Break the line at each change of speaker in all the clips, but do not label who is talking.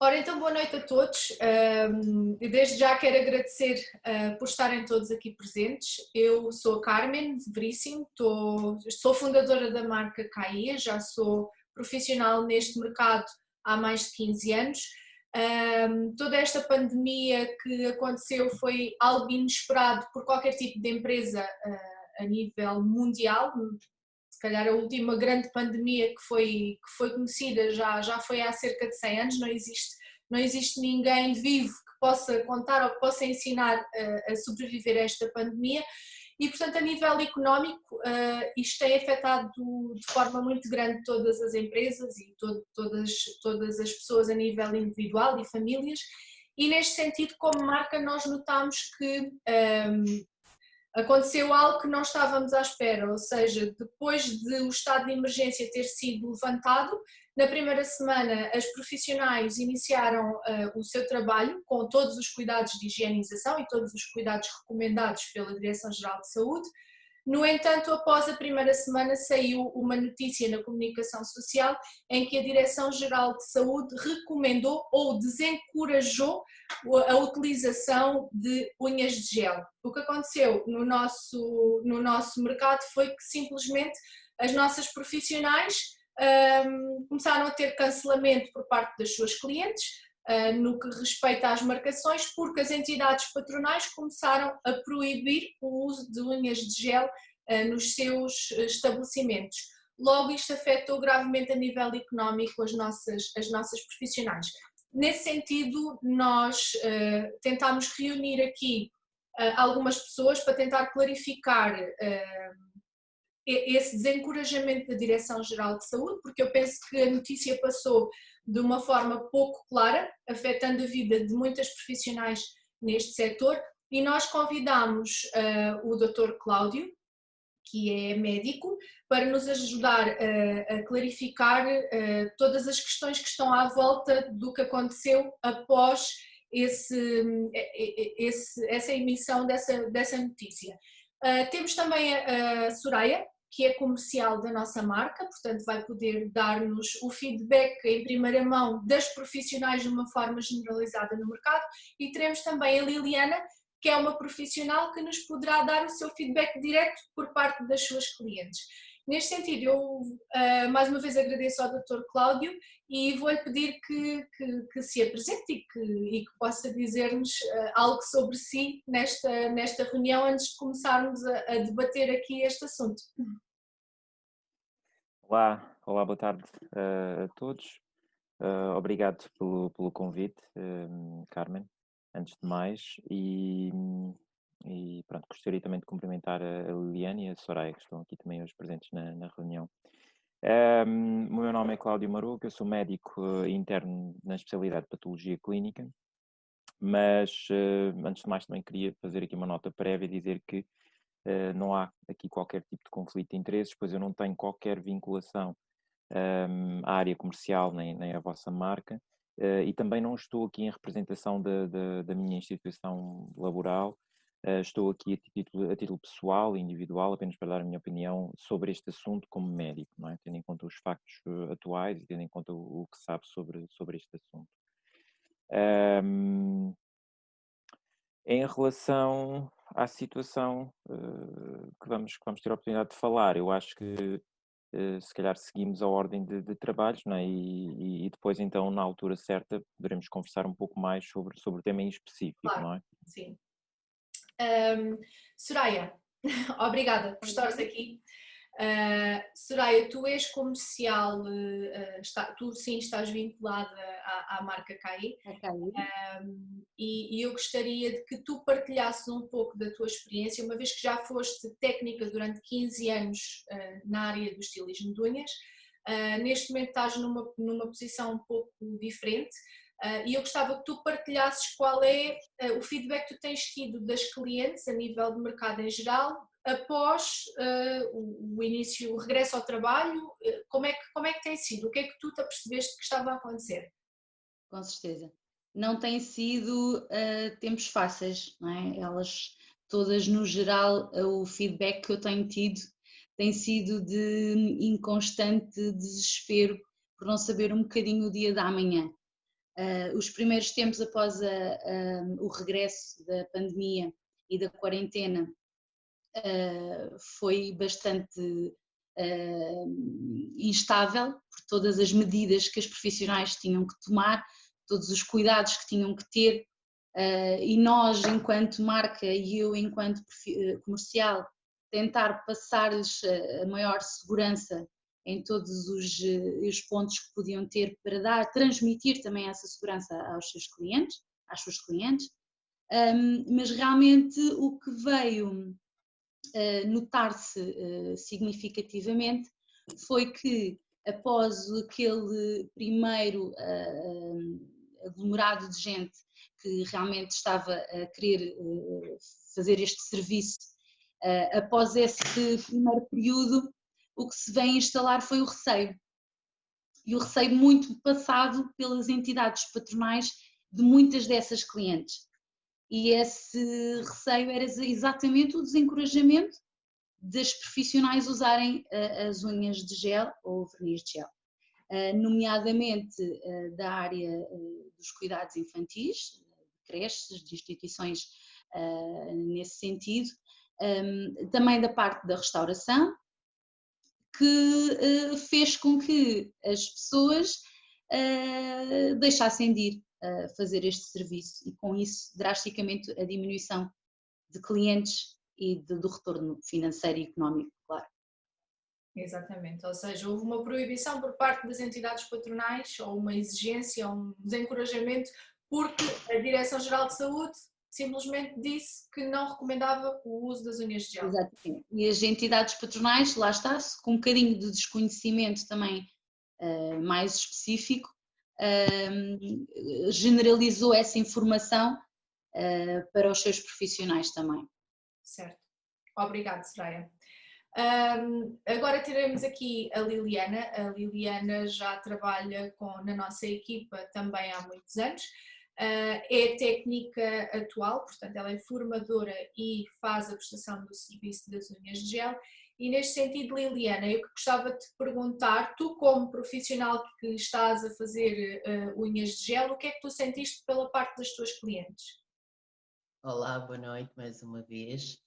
Ora, então, boa noite a todos. E desde já quero agradecer por estarem todos aqui presentes. Eu sou a Carmen Veríssimo, sou fundadora da marca Caia, já sou profissional neste mercado há mais de 15 anos. Toda esta pandemia que aconteceu foi algo inesperado por qualquer tipo de empresa a nível mundial. Se calhar a última grande pandemia que foi conhecida já foi há cerca de 100 anos, não existe ninguém vivo que possa contar ou que possa ensinar a sobreviver a esta pandemia e, portanto, a nível económico, isto tem afetado de forma muito grande todas as empresas e todas as pessoas a nível individual e famílias, e neste sentido, como marca, nós notamos que aconteceu algo que não estávamos à espera, ou seja, depois de o estado de emergência ter sido levantado, na primeira semana as profissionais iniciaram o seu trabalho com todos os cuidados de higienização e todos os cuidados recomendados pela Direção-Geral de Saúde. No entanto, após a primeira semana saiu uma notícia na comunicação social em que a Direção-Geral de Saúde recomendou ou desencorajou a utilização de unhas de gel. O que aconteceu no nosso mercado foi que simplesmente as nossas profissionais começaram a ter cancelamento por parte das suas clientes, no que respeita às marcações, porque as entidades patronais começaram a proibir o uso de unhas de gel nos seus estabelecimentos. Logo, isto afetou gravemente a nível económico as nossas profissionais. Nesse sentido, nós tentámos reunir aqui algumas pessoas para tentar clarificar esse desencorajamento da Direção-Geral de Saúde, porque eu penso que a notícia passou de uma forma pouco clara, afetando a vida de muitas profissionais neste setor, e nós convidámos o Dr. Cláudio, que é médico, para nos ajudar a clarificar todas as questões que estão à volta do que aconteceu após essa emissão dessa notícia. Temos também a Soraya, que é comercial da nossa marca, portanto vai poder dar-nos o feedback em primeira mão das profissionais de uma forma generalizada no mercado, e teremos também a Liliana, que é uma profissional que nos poderá dar o seu feedback direto por parte das suas clientes. Neste sentido, eu mais uma vez agradeço ao Dr. Cláudio e vou-lhe pedir que se apresente e que possa dizer-nos algo sobre si nesta reunião antes de começarmos a debater aqui este assunto.
Olá, boa tarde a todos. Obrigado pelo convite, Carmen, antes de mais. E pronto, gostaria também de cumprimentar a Liliane e a Soraya, que estão aqui também hoje presentes na reunião. O meu nome é Cláudio Maruca, eu sou médico interno na especialidade de Patologia Clínica, mas antes de mais também queria fazer aqui uma nota prévia e dizer que não há aqui qualquer tipo de conflito de interesses, pois eu não tenho qualquer vinculação à área comercial nem à vossa marca, e também não estou aqui em representação da minha instituição laboral. Estou aqui a título pessoal e individual, apenas para dar a minha opinião sobre este assunto como médico, não é? Tendo em conta os factos atuais e tendo em conta o que sabe sobre este assunto. Em relação à situação que vamos ter a oportunidade de falar, eu acho que se calhar seguimos a ordem de trabalhos, não é? E depois então na altura certa poderemos conversar um pouco mais sobre o tema em específico,
Claro,
não é?
sim. Soraya, obrigada por estares aqui. Soraya, tu és comercial, tu sim estás vinculada à marca CAI, e eu gostaria de que tu partilhasses um pouco da tua experiência, uma vez que já foste técnica durante 15 anos na área do estilismo de unhas. Neste momento estás numa posição um pouco diferente, e eu gostava que tu partilhasses qual é o feedback que tu tens tido das clientes a nível de mercado em geral, após o início, o regresso ao trabalho. Como é que tem sido? O que é que tu te apercebeste que estava a acontecer?
Com certeza. Não têm sido tempos fáceis, não é? Elas todas, no geral, o feedback que eu tenho tido tem sido de inconstante desespero por não saber um bocadinho o dia da manhã. Os primeiros tempos após o regresso da pandemia e da quarentena foi bastante instável por todas as medidas que as profissionais tinham que tomar, todos os cuidados que tinham que ter, e nós, enquanto marca, e eu, enquanto comercial, tentar passar-lhes a maior segurança em todos os pontos que podiam ter para transmitir também essa segurança aos seus clientes, às suas clientes, mas realmente o que veio notar-se significativamente foi que após aquele primeiro aglomerado de gente que realmente estava a querer fazer este serviço, após esse primeiro período, o que se vem instalar foi o receio. E o receio muito passado pelas entidades patronais de muitas dessas clientes. E esse receio era exatamente o desencorajamento das profissionais usarem as unhas de gel ou verniz de gel, nomeadamente da área dos cuidados infantis, de creches, de instituições nesse sentido, também da parte da restauração, que fez com que as pessoas deixassem de ir fazer este serviço e com isso drasticamente a diminuição de clientes e do retorno financeiro e económico, claro.
Exatamente, ou seja, houve uma proibição por parte das entidades patronais ou uma exigência, um desencorajamento, porque a Direção-Geral de Saúde simplesmente disse que não recomendava o uso das unhas de gel.
Exatamente. E as entidades patronais, lá está, com um bocadinho de desconhecimento também mais específico, generalizou essa informação para os seus profissionais também.
Certo. Obrigada, Soraya. Agora teremos aqui a Liliana. A Liliana já trabalha na nossa equipa também há muitos anos. É técnica atual, portanto ela é formadora e faz a prestação do serviço das unhas de gel. E neste sentido, Liliana, eu gostava de te perguntar, tu como profissional que estás a fazer unhas de gel, o que é que tu sentiste pela parte das tuas clientes?
Olá, boa noite mais uma vez.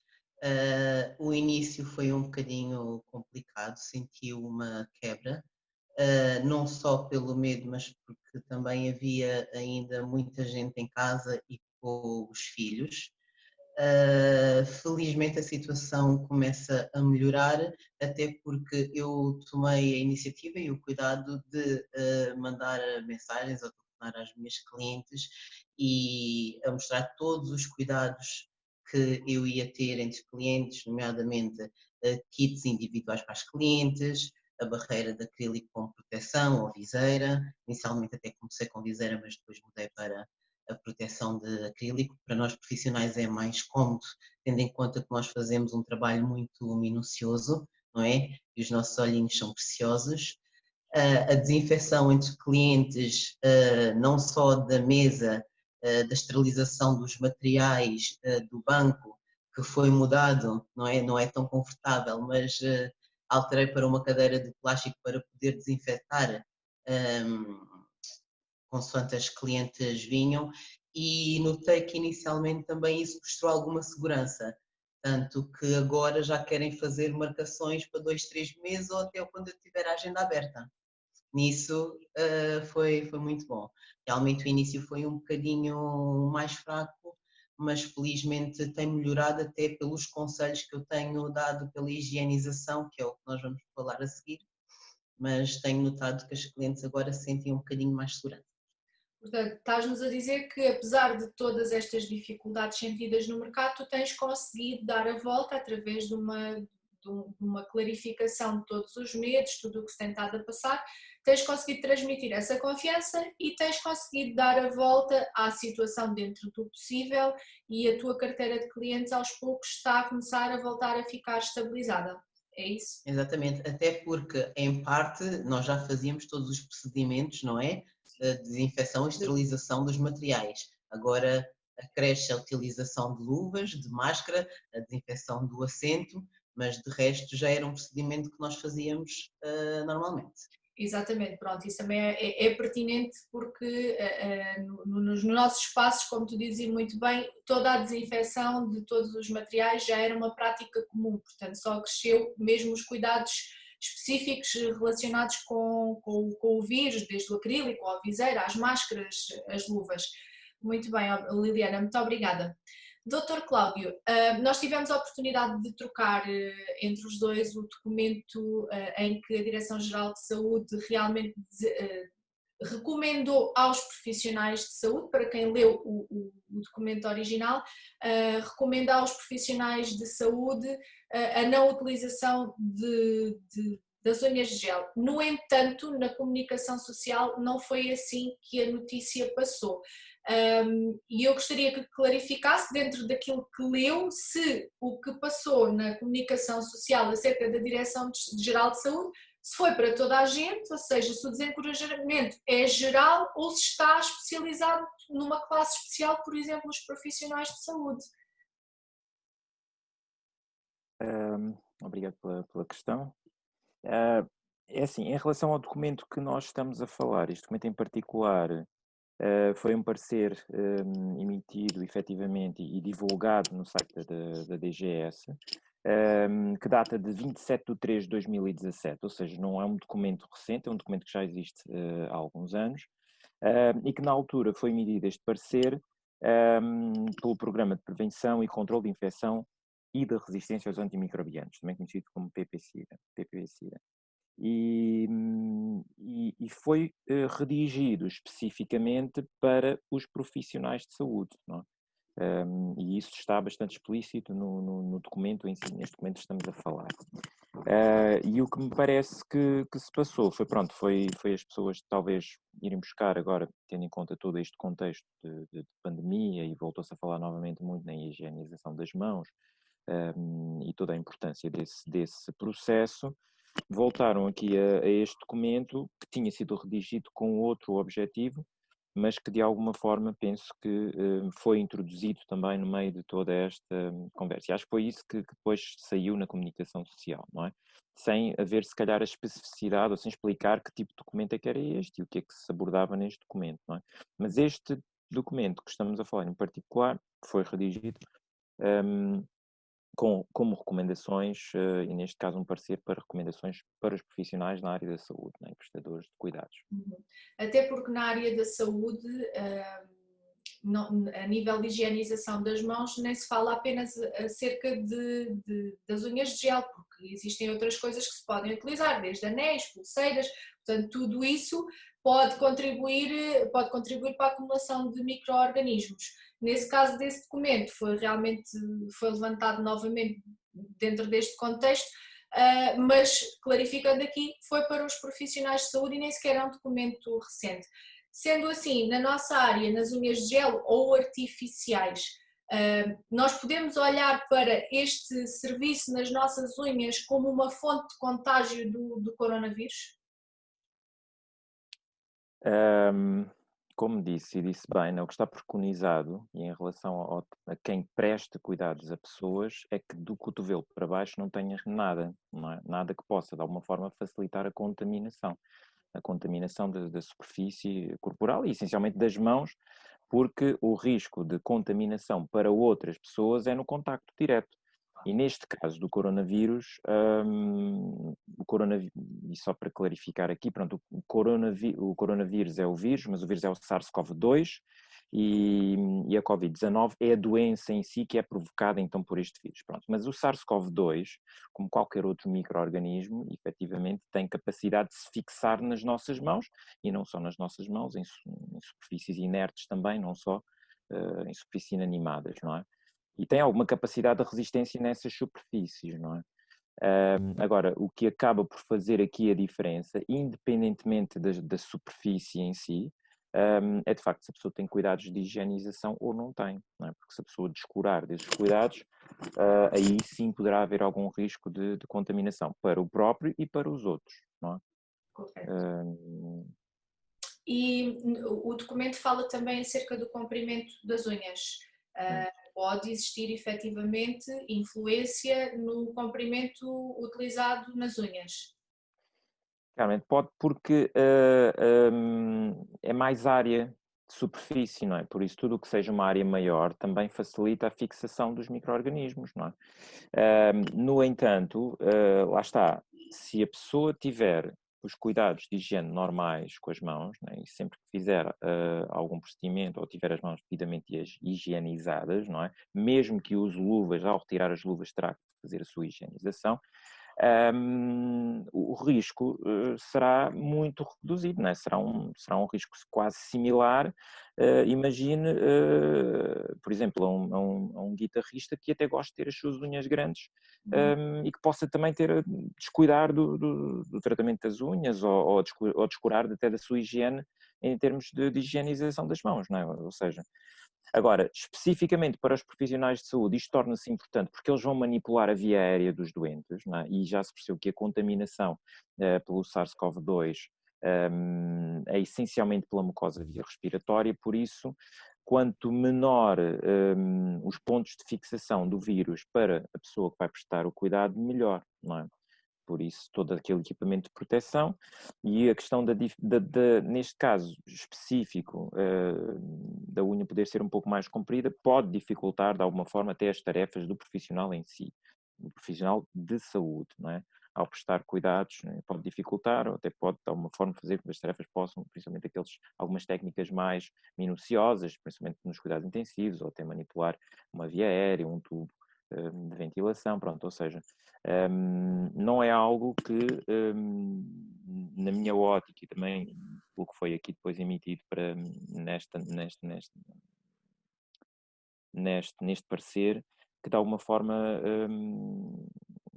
O início foi um bocadinho complicado, senti uma quebra, não só pelo medo, mas porque também havia ainda muita gente em casa e com os filhos. Felizmente a situação começa a melhorar, até porque eu tomei a iniciativa e o cuidado de mandar mensagens ou telefonar às minhas clientes e a mostrar todos os cuidados que eu ia ter entre clientes, nomeadamente kits individuais para as clientes, a barreira de acrílico com proteção ou viseira. Inicialmente até comecei com viseira, mas depois mudei para a proteção de acrílico. Para nós profissionais é mais cômodo, tendo em conta que nós fazemos um trabalho muito minucioso, não é? E os nossos olhinhos são preciosos. A desinfecção entre clientes, não só da mesa, da esterilização dos materiais, do banco, que foi mudado, não é tão confortável, mas alterei para uma cadeira de plástico para poder desinfetar consoante as clientes vinham, e notei que inicialmente também isso mostrou alguma segurança, tanto que agora já querem fazer marcações para 2, 3 meses ou até quando eu tiver a agenda aberta. Nisso foi muito bom. Realmente o início foi um bocadinho mais fraco, mas felizmente tem melhorado até pelos conselhos que eu tenho dado pela higienização, que é o que nós vamos falar a seguir, mas tenho notado que as clientes agora sentem um bocadinho mais segurança.
Portanto, estás-nos a dizer que apesar de todas estas dificuldades sentidas no mercado, tu tens conseguido dar a volta através de uma clarificação de todos os medos, tudo o que se tem estado a passar, tens conseguido transmitir essa confiança e tens conseguido dar a volta à situação dentro do possível e a tua carteira de clientes aos poucos está a começar a voltar a ficar estabilizada. É isso?
Exatamente, até porque em parte nós já fazíamos todos os procedimentos, não é? De desinfecção e esterilização dos materiais. Agora acresce a utilização de luvas, de máscara, a desinfecção do assento, mas de resto já era um procedimento que nós fazíamos normalmente.
Exatamente, pronto, isso também é pertinente porque nos nossos espaços, como tu dizes muito bem, toda a desinfecção de todos os materiais já era uma prática comum, portanto só cresceu mesmo os cuidados específicos relacionados com o vírus, desde o acrílico, a viseira, as máscaras, as luvas. Muito bem, Liliana, muito obrigada. Doutor Cláudio, nós tivemos a oportunidade de trocar entre os dois o documento em que a Direção-Geral de Saúde realmente recomendou aos profissionais de saúde, para quem leu o documento original, recomenda aos profissionais de saúde a não utilização das unhas de gel. No entanto, na comunicação social não foi assim que a notícia passou. E eu gostaria que clarificasse, dentro daquilo que leu, se o que passou na comunicação social acerca da Direção-Geral de Saúde se foi para toda a gente, ou seja, se o desencorajamento é geral ou se está especializado numa classe especial, por exemplo, os profissionais de saúde.
Obrigado pela questão. É assim, em relação ao documento que nós estamos a falar, este documento em particular foi um parecer emitido efetivamente e divulgado no site da DGS, que data de 27/3/2017, ou seja, não é um documento recente, é um documento que já existe há alguns anos, e que na altura foi emitido este parecer pelo Programa de Prevenção e Controle de Infecção e de Resistência aos Antimicrobianos, também conhecido como PPCIDA. E foi redigido especificamente para os profissionais de saúde, não é? E isso está bastante explícito no documento em si, neste documento estamos a falar. E o que me parece que se passou foi as pessoas talvez irem buscar agora, tendo em conta todo este contexto de pandemia, e voltou-se a falar novamente muito na higienização das mãos, e toda a importância desse processo, voltaram aqui a este documento que tinha sido redigido com outro objetivo, mas que de alguma forma penso que foi introduzido também no meio de toda esta conversa. E acho que foi isso que depois saiu na comunicação social, não é? Sem haver se calhar a especificidade ou sem explicar que tipo de documento é que era este e o que é que se abordava neste documento, não é? Mas este documento que estamos a falar em particular foi redigido como recomendações, e neste caso um parecer para recomendações para os profissionais na área da saúde, né, prestadores de cuidados.
Até porque na área da saúde, a nível de higienização das mãos, nem se fala apenas acerca das unhas de gel, porque existem outras coisas que se podem utilizar, desde anéis, pulseiras, portanto tudo isso pode contribuir para a acumulação de micro-organismos. Nesse caso desse documento foi levantado novamente dentro deste contexto, mas clarificando aqui, foi para os profissionais de saúde e nem sequer é um documento recente. Sendo assim, na nossa área, nas unhas de gel ou artificiais, nós podemos olhar para este serviço nas nossas unhas como uma fonte de contágio do coronavírus?
Como disse, e disse bem, o que está preconizado, e em relação a quem presta cuidados a pessoas, é que do cotovelo para baixo não tenhas nada, não é? Nada que possa, de alguma forma, facilitar a contaminação da superfície corporal e, essencialmente, das mãos, porque o risco de contaminação para outras pessoas é no contacto direto. E neste caso do coronavírus, e só para clarificar aqui, pronto, o coronavírus é o vírus, mas o vírus é o SARS-CoV-2 e a Covid-19 é a doença em si que é provocada então por este vírus. Pronto. Mas o SARS-CoV-2, como qualquer outro micro-organismo, efetivamente tem capacidade de se fixar nas nossas mãos, e não só nas nossas mãos, em superfícies inertes também, não só em superfícies inanimadas, não é? E tem alguma capacidade de resistência nessas superfícies, não é? Agora, o que acaba por fazer aqui a diferença, independentemente da superfície em si, é de facto se a pessoa tem cuidados de higienização ou não tem, não é? Porque se a pessoa descurar desses cuidados, aí sim poderá haver algum risco de contaminação para o próprio e para os outros, não é?
Correto. E o documento fala também acerca do comprimento das unhas. Pode existir efetivamente influência no comprimento utilizado nas unhas?
Carmen, pode porque é mais área de superfície, não é? Por isso, tudo o que seja uma área maior também facilita a fixação dos micro-organismos, não é? No entanto, lá está, se a pessoa tiver os cuidados de higiene normais com as mãos, não é? E sempre que fizer algum procedimento ou tiver as mãos devidamente higienizadas, não é? Mesmo que use luvas, ao retirar as luvas terá que fazer a sua higienização, o risco será muito reduzido, não é? Será um risco quase similar. Imagine, por exemplo, a um guitarrista que até gosta de ter as suas unhas grandes e que possa também descuidar do tratamento das unhas ou descurar até da sua higiene em termos de higienização das mãos, não é? Ou seja, agora, especificamente para os profissionais de saúde, isto torna-se importante porque eles vão manipular a via aérea dos doentes, não é? E já se percebeu que a contaminação pelo SARS-CoV-2 é essencialmente pela mucosa via respiratória, por isso, quanto menor os pontos de fixação do vírus para a pessoa que vai prestar o cuidado, melhor, não é? Por isso, todo aquele equipamento de proteção e a questão neste caso específico, da unha poder ser um pouco mais comprida, pode dificultar de alguma forma até as tarefas do profissional em si, do profissional de saúde, não é? Ao prestar cuidados, pode dificultar ou até pode de alguma forma fazer com que as tarefas possam, principalmente algumas técnicas mais minuciosas, principalmente nos cuidados intensivos, ou até manipular uma via aérea, um tubo de ventilação, pronto, ou seja, não é algo que, na minha ótica e também pelo que foi aqui depois emitido para neste parecer, que de alguma forma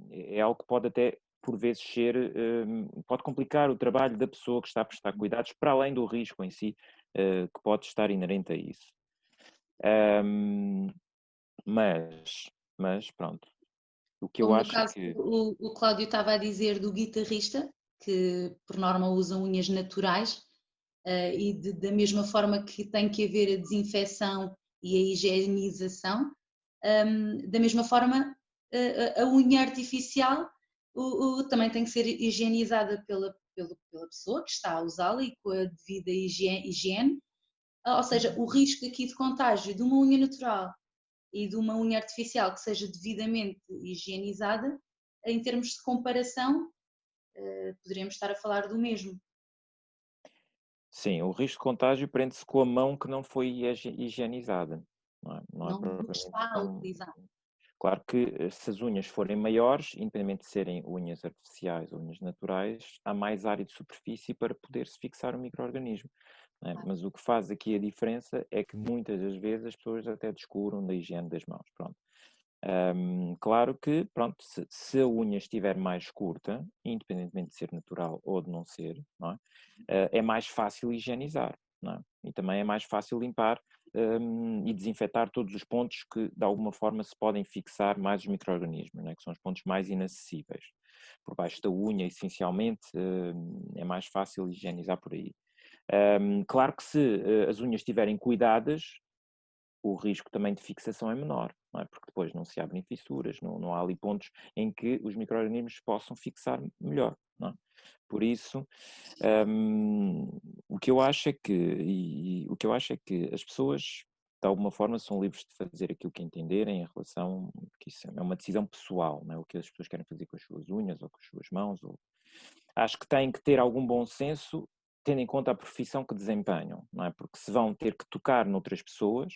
é algo que pode até por vezes pode complicar o trabalho da pessoa que está a prestar cuidados, para além do risco em si, que pode estar inerente a isso. Mas pronto, o que eu
Como no
acho é
caso
que...
o Cláudio estava a dizer do guitarrista, que por norma usa unhas naturais, e da mesma forma que tem que haver a desinfecção e a higienização, da mesma forma a unha artificial também tem que ser higienizada pela pessoa que está a usá-la e com a devida higiene. Ou seja, o risco aqui de contágio de uma unha natural e de uma unha artificial que seja devidamente higienizada, em termos de comparação, poderíamos estar a falar do mesmo.
Sim, o risco de contágio prende-se com a mão que não foi higienizada. Não é
Não
propriamente
está a
tão...
utilizar.
Claro que se as unhas forem maiores, independentemente de serem unhas artificiais ou unhas naturais, há mais área de superfície para poder-se fixar o micro-organismo, não é? Mas o que faz aqui a diferença é que muitas das vezes as pessoas até descuram da higiene das mãos. Pronto. Claro que, pronto, se a unha estiver mais curta, independentemente de ser natural ou de não ser, não é? É mais fácil higienizar, não é? E também é mais fácil limpar e desinfetar todos os pontos que de alguma forma se podem fixar mais os micro-organismos, não é? Que são os pontos mais inacessíveis. Por baixo da unha, essencialmente, é mais fácil higienizar por aí. Claro que se as unhas estiverem cuidadas, o risco também de fixação é menor, não é? Porque depois não se abrem fissuras, não há ali pontos em que os micro-organismos possam fixar melhor, não é? Por isso, o que eu acho é que as pessoas de alguma forma são livres de fazer aquilo que entenderem em relação, que isso é uma decisão pessoal, não é? O que as pessoas querem fazer com as suas unhas ou com as suas mãos. Acho que têm que ter algum bom senso, tendo em conta a profissão que desempenham, não é? Porque se vão ter que tocar noutras pessoas,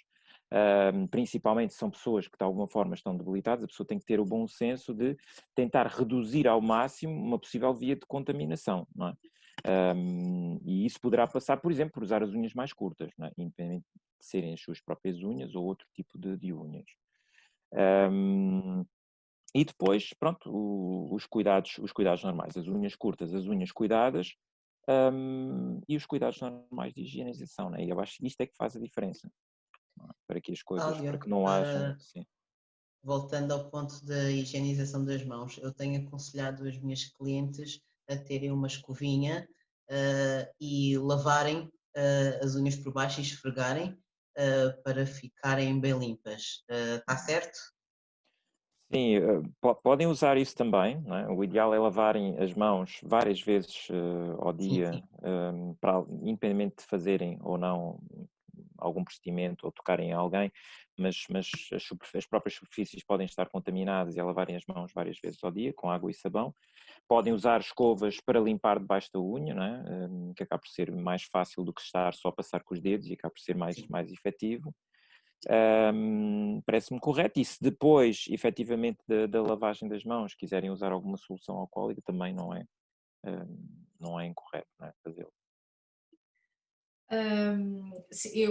principalmente se são pessoas que de alguma forma estão debilitadas, a pessoa tem que ter o bom senso de tentar reduzir ao máximo uma possível via de contaminação, não é? E isso poderá passar, por exemplo, por usar as unhas mais curtas, não é? Independente de serem as suas próprias unhas ou outro tipo de unhas. E depois, pronto, os cuidados normais, as unhas curtas, as unhas cuidadas, e os cuidados normais de higienização, né? E eu acho que isto é que faz a diferença, não é? Para que as coisas, para
Cláudio,
que não haja, sim.
voltando ao ponto da higienização das mãos, eu tenho aconselhado as minhas clientes a terem uma escovinha e lavarem as unhas por baixo e esfregarem para ficarem bem limpas. Está certo?
Sim, podem usar isso também, não é? O ideal é lavarem as mãos várias vezes ao
Sim,
dia,
sim.
independente de fazerem ou não algum procedimento ou tocarem em alguém, mas as próprias superfícies podem estar contaminadas e a lavarem as mãos várias vezes ao dia com água e sabão. Podem usar escovas para limpar debaixo da unha, não é? Que acaba por ser mais fácil do que estar só a passar com os dedos e acaba por ser mais efetivo. Parece-me correto, e se depois, efetivamente, da lavagem das mãos, quiserem usar alguma solução alcoólica, também não é incorreto, não é? Fazê-lo.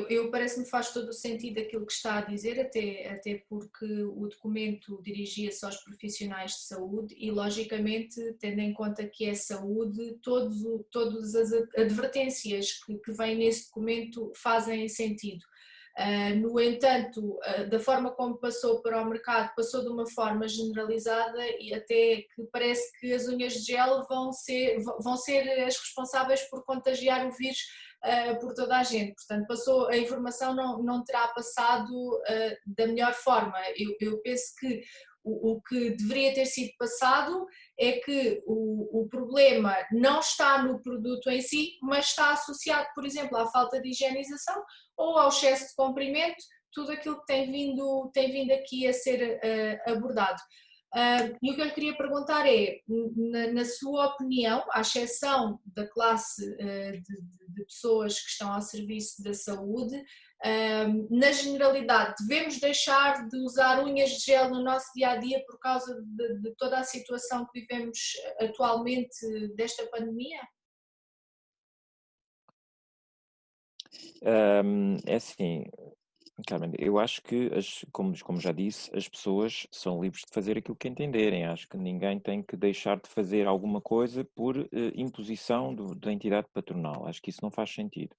Eu parece-me que faz todo o sentido aquilo que está a dizer, até porque o documento dirigia-se aos profissionais de saúde e, logicamente, tendo em conta que é saúde, todas as advertências que vêm nesse documento fazem sentido. No entanto, da forma como passou para o mercado, passou de uma forma generalizada e até que parece que as unhas de gel vão ser as responsáveis por contagiar o vírus por toda a gente. Portanto, a informação não terá passado da melhor forma. Eu penso que o que deveria ter sido passado é que o problema não está no produto em si, mas está associado, por exemplo, à falta de higienização ou ao excesso de comprimento, tudo aquilo que tem vindo aqui a ser abordado. E o que eu lhe queria perguntar é, na sua opinião, à exceção da classe de pessoas que estão ao serviço da saúde, na generalidade, devemos deixar de usar unhas de gel no nosso dia-a-dia por causa de toda a situação que vivemos atualmente desta pandemia?
É assim, Carmen, eu acho que, como já disse, as pessoas são livres de fazer aquilo que entenderem. Acho que ninguém tem que deixar de fazer alguma coisa por imposição da entidade patronal. Acho que isso não faz sentido.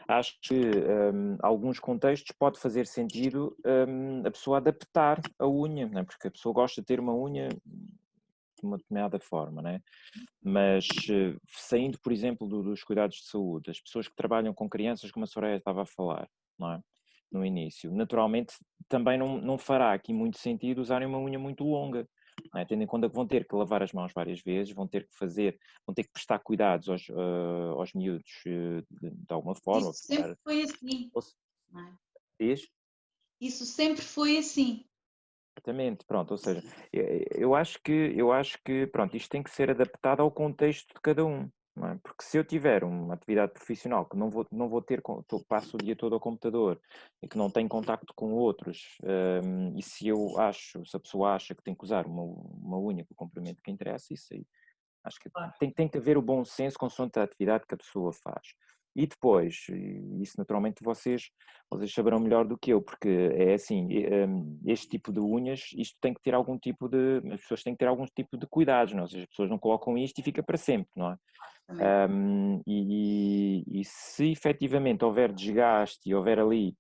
Acho que alguns contextos pode fazer sentido a pessoa adaptar a unha, não é? Porque a pessoa gosta de ter uma unha de uma determinada forma, né? Mas saindo, por exemplo, dos cuidados de saúde, as pessoas que trabalham com crianças, como a Soraya estava a falar, não é? No início, naturalmente também não fará aqui muito sentido usarem uma unha muito longa, não é? Tendo em conta que vão ter que lavar as mãos várias vezes, vão ter que prestar cuidados aos miúdos de alguma forma.
Isso sempre foi assim,
Ou se-
não é?
diz?
Isso sempre foi assim.
Exatamente, pronto, ou seja, eu acho que, pronto, isto tem que ser adaptado ao contexto de cada um, não é? Porque se eu tiver uma atividade profissional que não vou ter, passo o dia todo ao computador e que não tenho contacto com outros, e se a pessoa acha que tem que usar uma unha com o comprimento que interessa, isso aí, acho que
Claro.
tem que haver o bom senso consoante a atividade que a pessoa faz. E depois, isso naturalmente vocês saberão melhor do que eu, porque é assim, este tipo de unhas, isto tem que ter as pessoas têm que ter algum tipo de cuidados, não é? Ou seja, as pessoas não colocam isto e fica para sempre, não é?
Também.
E se efetivamente houver desgaste e houver ali,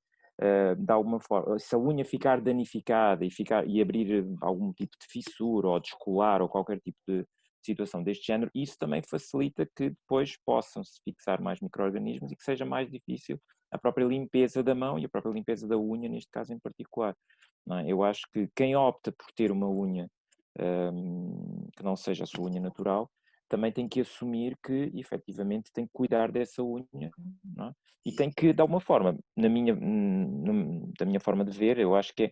de alguma forma, se a unha ficar danificada e abrir algum tipo de fissura ou descolar ou qualquer tipo de situação deste género, isso também facilita que depois possam-se fixar mais micro-organismos e que seja mais difícil a própria limpeza da mão e a própria limpeza da unha, neste caso em particular. Não é? Eu acho que quem opta por ter uma unha que não seja a sua unha natural, também tem que assumir que efetivamente tem que cuidar dessa unha, não é? E tem que, de alguma forma, da minha forma de ver, eu acho que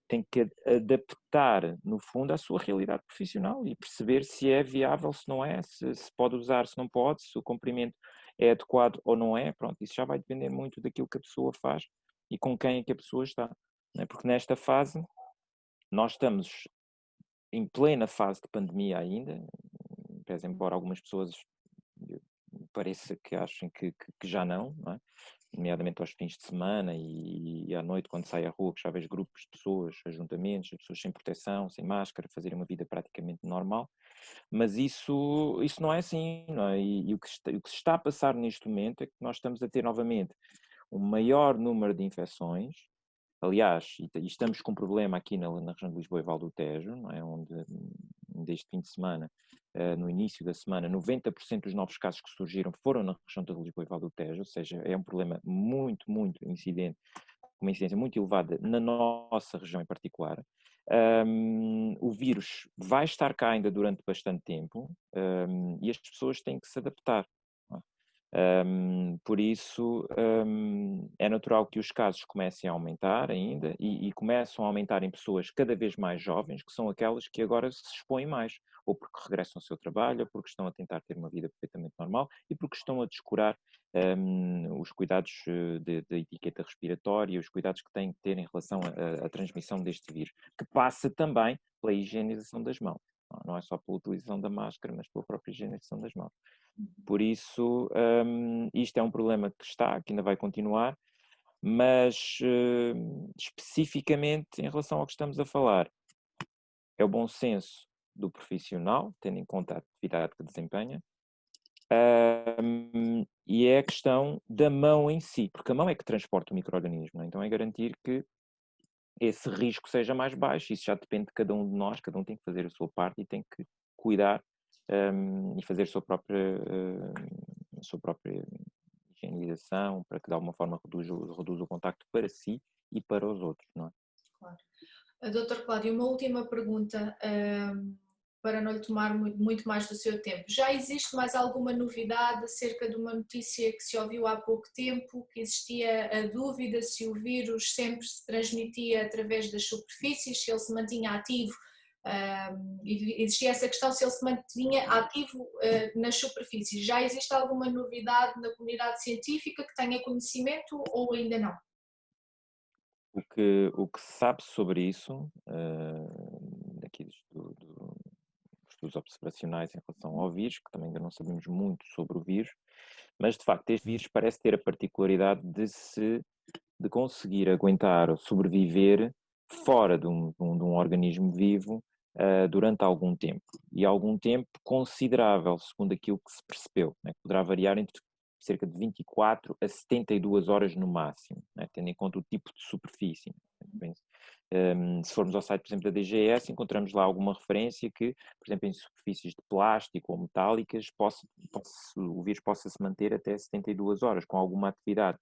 tem que adaptar, no fundo, à sua realidade profissional e perceber se é viável, se não é, se pode usar, se não pode, se o comprimento é adequado ou não é. Pronto, isso já vai depender muito daquilo que a pessoa faz e com quem é que a pessoa está, não é? Porque nesta fase, nós estamos em plena fase de pandemia ainda, pese embora algumas pessoas pareça que achem que já não é? Nomeadamente aos fins de semana e à noite quando sai à rua, que já vejo grupos de pessoas, ajuntamentos, as pessoas sem proteção, sem máscara, fazerem uma vida praticamente normal, mas isso não é assim, não é? E o que se está a passar neste momento é que nós estamos a ter novamente um maior número de infecções. Aliás, e estamos com um problema aqui na região de Lisboa e Val do Tejo, não é? Onde deste fim de semana, no início da semana, 90% dos novos casos que surgiram foram na região de Lisboa e Val do Tejo, ou seja, é um problema muito, muito incidente, com uma incidência muito elevada na nossa região em particular. O vírus vai estar cá ainda durante bastante tempo, e as pessoas têm que se adaptar. Por isso, é natural que os casos comecem a aumentar ainda e começam a aumentar em pessoas cada vez mais jovens, que são aquelas que agora se expõem mais, ou porque regressam ao seu trabalho, ou porque estão a tentar ter uma vida perfeitamente normal e porque estão a descurar os cuidados de etiqueta respiratória, os cuidados que têm que ter em relação à transmissão deste vírus, que passa também pela higienização das mãos. Não é só pela utilização da máscara, mas pela própria higienização das mãos. Por isso, isto é um problema que ainda vai continuar, mas especificamente em relação ao que estamos a falar, é o bom senso do profissional, tendo em conta a atividade que desempenha, e é a questão da mão em si, porque a mão é que transporta o micro-organismo, então é garantir que esse risco seja mais baixo. Isso já depende de cada um de nós, cada um tem que fazer a sua parte e tem que cuidar e fazer a sua própria higienização, para que de alguma forma reduza o contacto para si e para os outros, não é?
Claro. Dr. Cláudio, uma última pergunta, para não lhe tomar muito mais do seu tempo. Já existe mais alguma novidade acerca de uma notícia que se ouviu há pouco tempo, que existia a dúvida se o vírus sempre se transmitia através das superfícies, se ele se mantinha ativo, existia essa questão se ele se mantinha ativo nas superfícies. Já existe alguma novidade na comunidade científica que tenha conhecimento ou ainda não?
O que se sabe sobre isso, aqui dos estudos observacionais em relação ao vírus, que também ainda não sabemos muito sobre o vírus, mas de facto este vírus parece ter a particularidade de conseguir aguentar ou sobreviver fora de um organismo vivo durante algum tempo, e algum tempo considerável, segundo aquilo que se percebeu, né? Poderá variar entre cerca de 24 a 72 horas no máximo, né? Tendo em conta o tipo de superfície. Se formos ao site, por exemplo, da DGS, encontramos lá alguma referência que, por exemplo, em superfícies de plástico ou metálicas, o vírus possa se manter até 72 horas, com alguma atividade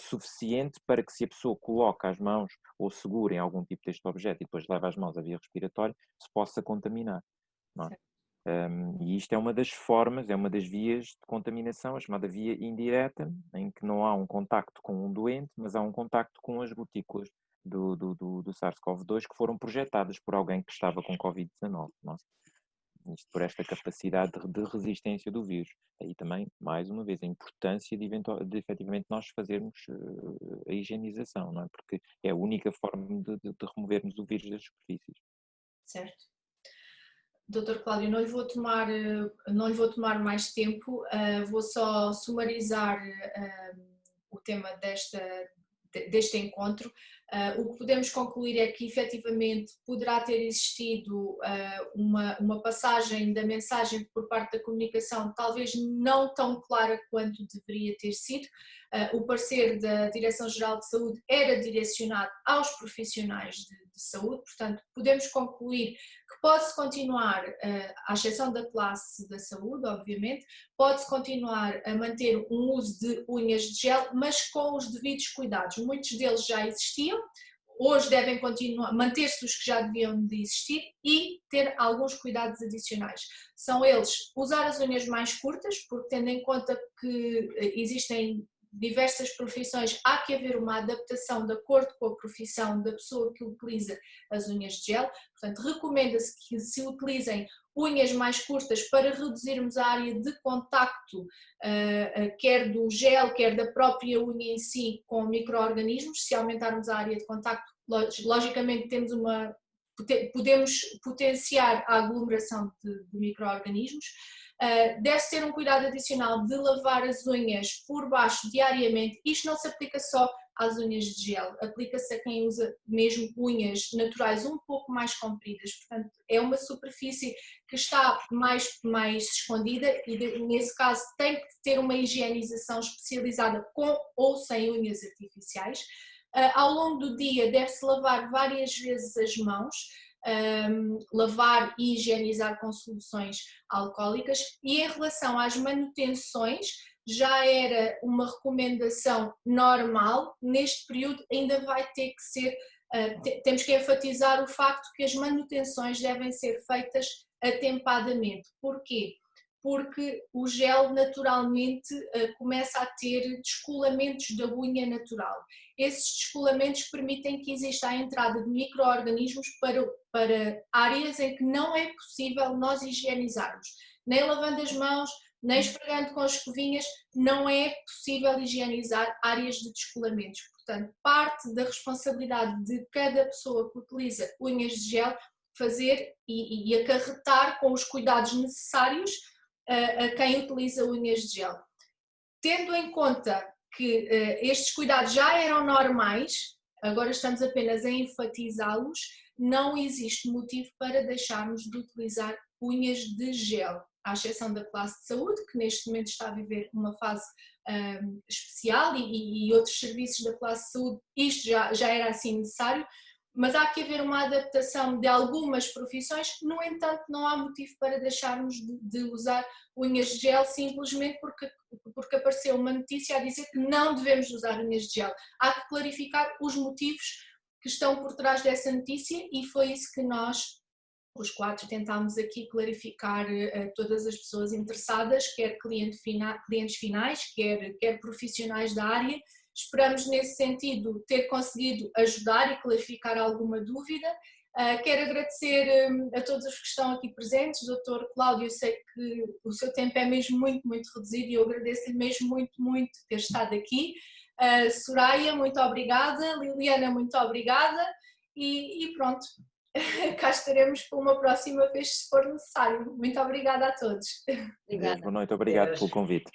suficiente para que, se a pessoa coloca as mãos ou segura em algum tipo deste objeto e depois leva as mãos à via respiratória, se possa contaminar. Não é? E isto é uma das formas, é uma das vias de contaminação, a chamada via indireta, em que não há um contacto com um doente, mas há um contacto com as gotículas do SARS-CoV-2 que foram projetadas por alguém que estava com Covid-19. Isto por esta capacidade de resistência do vírus. Aí também, mais uma vez, a importância de efetivamente nós fazermos a higienização, não é? Porque é a única forma de removermos o vírus das superfícies.
Certo. Dr. Cláudio, não lhe vou tomar mais tempo, vou só sumarizar o tema deste encontro. O que podemos concluir é que efetivamente poderá ter existido uma passagem da mensagem por parte da comunicação talvez não tão clara quanto deveria ter sido. O parecer da Direção-Geral de Saúde era direcionado aos profissionais de saúde, portanto podemos concluir que pode-se continuar, à exceção da classe da saúde, obviamente, pode-se continuar a manter um uso de unhas de gel, mas com os devidos cuidados. Muitos deles já existiam, hoje devem continuar, manter-se os que já deviam de existir e ter alguns cuidados adicionais. São eles usar as unhas mais curtas, porque tendo em conta que existem diversas profissões, há que haver uma adaptação de acordo com a profissão da pessoa que utiliza as unhas de gel, portanto recomenda-se que se utilizem unhas mais curtas para reduzirmos a área de contacto, quer do gel, quer da própria unha em si com micro-organismos. Se aumentarmos a área de contacto, logicamente podemos potenciar a aglomeração de micro-organismos. Deve-se ter um cuidado adicional de lavar as unhas por baixo diariamente. Isto não se aplica só às unhas de gel, aplica-se a quem usa mesmo unhas naturais um pouco mais compridas, portanto é uma superfície que está mais escondida e nesse caso tem que ter uma higienização especializada com ou sem unhas artificiais. Ao longo do dia deve-se lavar várias vezes as mãos, lavar e higienizar com soluções alcoólicas, e em relação às manutenções já era uma recomendação normal, neste período ainda vai ter que ser temos que enfatizar o facto que as manutenções devem ser feitas atempadamente. Porquê? Porque o gel naturalmente começa a ter descolamentos da unha natural. Esses descolamentos permitem que exista a entrada de micro-organismos para áreas em que não é possível nós higienizarmos. Nem lavando as mãos, nem esfregando com as escovinhas, não é possível higienizar áreas de descolamentos. Portanto, parte da responsabilidade de cada pessoa que utiliza unhas de gel fazer e acarretar com os cuidados necessários a quem utiliza unhas de gel. Tendo em conta que estes cuidados já eram normais, agora estamos apenas a enfatizá-los, não existe motivo para deixarmos de utilizar unhas de gel, à exceção da classe de saúde, que neste momento está a viver uma fase especial e outros serviços da classe de saúde, isto já era assim necessário, mas há que haver uma adaptação de algumas profissões. No entanto, não há motivo para deixarmos de usar unhas de gel simplesmente porque apareceu uma notícia a dizer que não devemos usar unhas de gel. Há que clarificar os motivos que estão por trás dessa notícia e foi isso que nós, os quatro, tentámos aqui clarificar a todas as pessoas interessadas, quer clientes finais, quer profissionais da área. Esperamos nesse sentido ter conseguido ajudar e clarificar alguma dúvida. Quero agradecer a todos os que estão aqui presentes. Dr. Cláudio, eu sei que o seu tempo é mesmo muito, muito reduzido e eu agradeço-lhe mesmo muito, muito ter estado aqui. Soraya, muito obrigada. Liliana, muito obrigada. E pronto, cá estaremos para uma próxima vez se for necessário. Muito obrigada a todos.
Boa noite, obrigado pelo convite.